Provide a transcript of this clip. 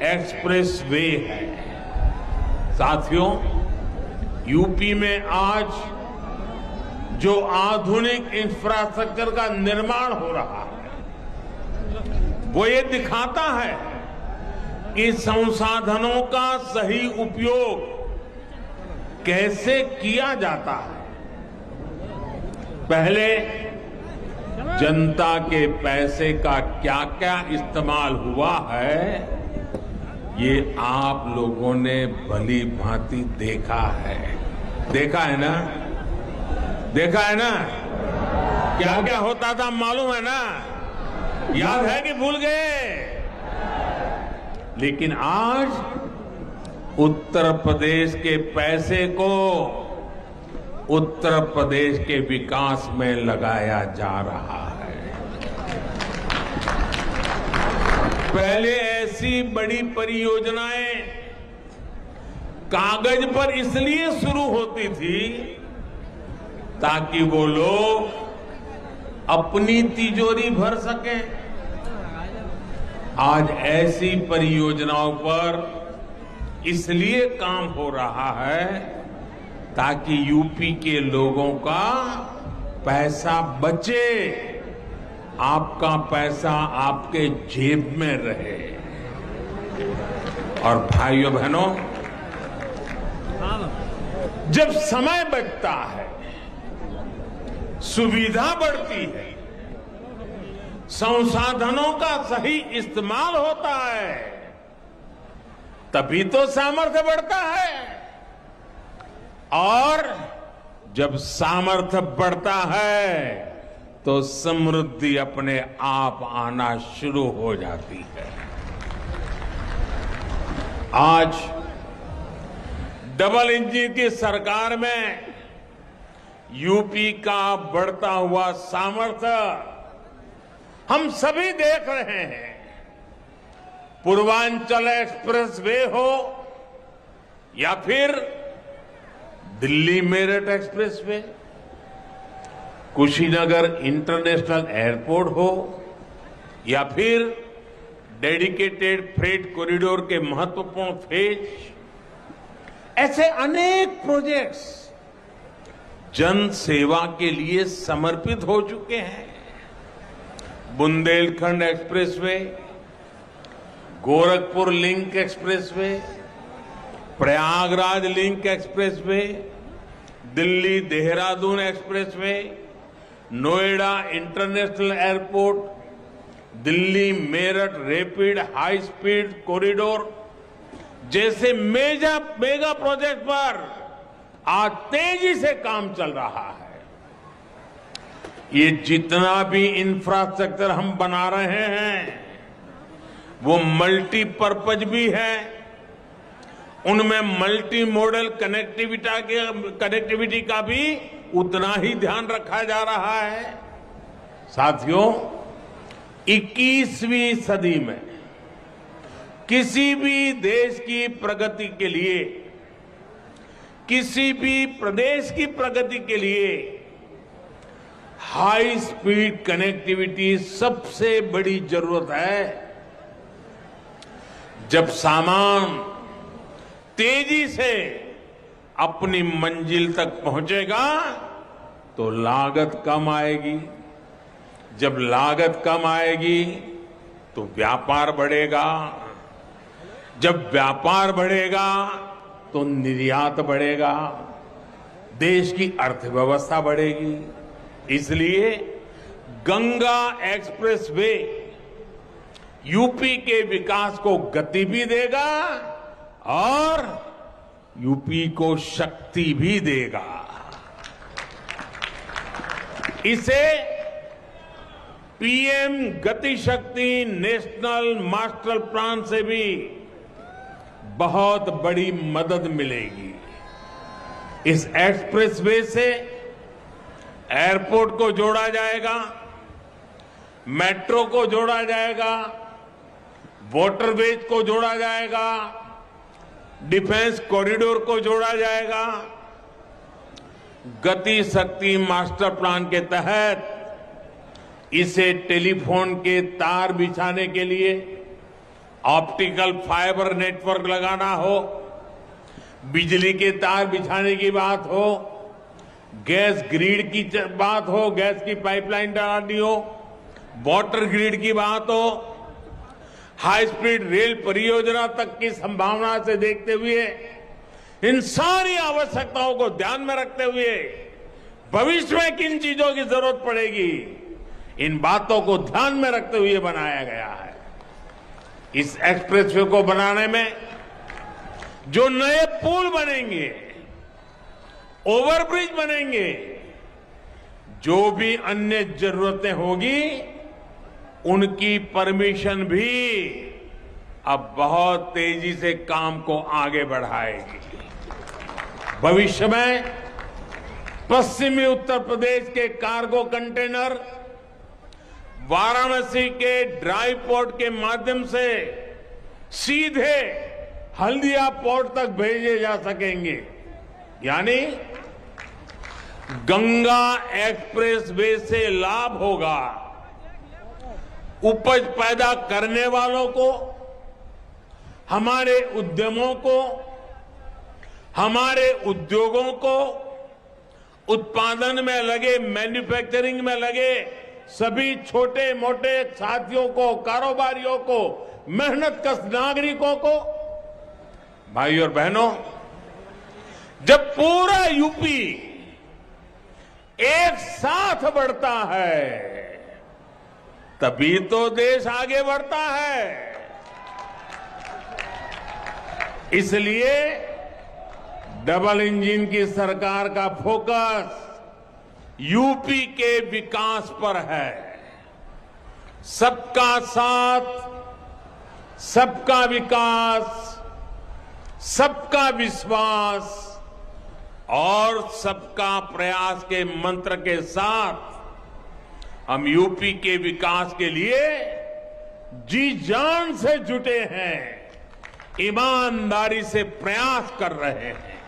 Express way है। साथियों, UP में आज जो आधुनिक इंफ्रास्ट्रक्चर का निर्माण हो रहा है वो ये दिखाता है कि संसाधनों का सही उपयोग कैसे किया जाता है। पहले जनता के पैसे का क्या क्या इस्तेमाल हुआ है ये आप लोगों ने भली भांति देखा है। देखा है ना? देखा है ना? क्या क्या होता था मालूम है ना? याद है कि भूल गए? लेकिन आज उत्तर प्रदेश के पैसे को उत्तर प्रदेश के विकास में लगाया जा रहा है। पहले ऐसी बड़ी परियोजनाएं कागज पर इसलिए शुरू होती थी ताकि वो लोग अपनी तिजोरी भर सकें। आज ऐसी परियोजनाओं पर इसलिए काम हो रहा है ताकि यूपी के लोगों का पैसा बचे, आपका पैसा आपके जेब में रहे। और भाइयों बहनों, जब समय बचता है, सुविधा बढ़ती है, संसाधनों का सही इस्तेमाल होता है, तभी तो सामर्थ्य बढ़ता है। और जब सामर्थ्य बढ़ता है तो समृद्धि अपने आप आना शुरू हो जाती है। आज डबल इंजन की सरकार में यूपी का बढ़ता हुआ सामर्थ्य हम सभी देख रहे हैं। पूर्वांचल एक्सप्रेस वे हो या फिर Delhi Meerut express way, Kushinagar international airport हो या फिर डेडिकेटेड फ्रेट कॉरिडोर के महत्वपूर्ण फेज, ऐसे अनेक प्रोजेक्ट्स जन सेवा के लिए समर्पित हो चुके हैं। Bundelkhand expressway, Gorakhpur link expressway, Prayagraj link expressway, Delhi Dehradun expressway, Noida international airport, Delhi Meerut rapid high speed corridor जैसे मेगा प्रोजेक्ट पर आज तेजी से काम चल रहा है। ये जितना भी इंफ्रास्ट्रक्चर हम बना रहे हैं वो मल्टीपर्पज भी है, उनमें मल्टी मॉडल कनेक्टिविटी का भी उतना ही ध्यान रखा जा रहा है। साथियों, 21वीं सदी में किसी भी देश की प्रगति के लिए, किसी भी प्रदेश की प्रगति के लिए हाई स्पीड कनेक्टिविटी सबसे बड़ी जरूरत है। जब सामान तेजी से अपनी मंजिल तक पहुंचेगा तो लागत कम आएगी, जब लागत कम आएगी तो व्यापार बढ़ेगा, जब व्यापार बढ़ेगा तो निर्यात बढ़ेगा, देश की अर्थव्यवस्था बढ़ेगी। इसलिए गंगा एक्सप्रेसवे यूपी के विकास को गति भी देगा और यूपी को शक्ति भी देगा। इसे पीएम गति शक्ति नेशनल मास्टर प्लान से भी बहुत बड़ी मदद मिलेगी। इस एक्सप्रेसवे से एयरपोर्ट को जोड़ा जाएगा, मेट्रो को जोड़ा जाएगा, वाटरवेज को जोड़ा जाएगा, डिफेंस कॉरिडोर को जोड़ा जाएगा। गति शक्ति मास्टर प्लान के तहत इसे टेलीफोन के तार बिछाने के लिए, ऑप्टिकल फाइबर नेटवर्क लगाना हो, बिजली के तार बिछाने की बात हो, गैस ग्रिड की बात हो, गैस की पाइपलाइन डालनी हो, वाटर ग्रिड की बात हो, हाई स्पीड रेल परियोजना तक की संभावना से देखते हुए इन सारी आवश्यकताओं को ध्यान में रखते हुए भविष्य में किन चीजों की जरूरत पड़ेगी, इन बातों को ध्यान में रखते हुए बनाया गया है। इस एक्सप्रेसवे को बनाने में जो नए पुल बनेंगे, ओवरब्रिज बनेंगे, जो भी अन्य जरूरतें होगी, उनकी परमिशन भी अब बहुत तेजी से काम को आगे बढ़ाएगी। भविष्य में पश्चिमी उत्तर प्रदेश के कार्गो कंटेनर वाराणसी के ड्राई पोर्ट के माध्यम से सीधे हल्दिया पोर्ट तक भेजे जा सकेंगे। यानी गंगा एक्सप्रेसवे से लाभ होगा उपज पैदा करने वालों को, हमारे उद्यमों को, हमारे उद्योगों को, उत्पादन में लगे, मैन्युफैक्चरिंग में लगे सभी छोटे मोटे साथियों को, कारोबारियों को, मेहनतकश नागरिकों को। भाई और बहनों, जब पूरा यूपी एक साथ बढ़ता है तभी तो देश आगे बढ़ता है। इसलिए डबल इंजन की सरकार का फोकस यूपी के विकास पर है। सबका साथ, सबका विकास, सबका विश्वास और सबका प्रयास के मंत्र के साथ हम यूपी के विकास के लिए जी जान से जुटे हैं, ईमानदारी से प्रयास कर रहे हैं।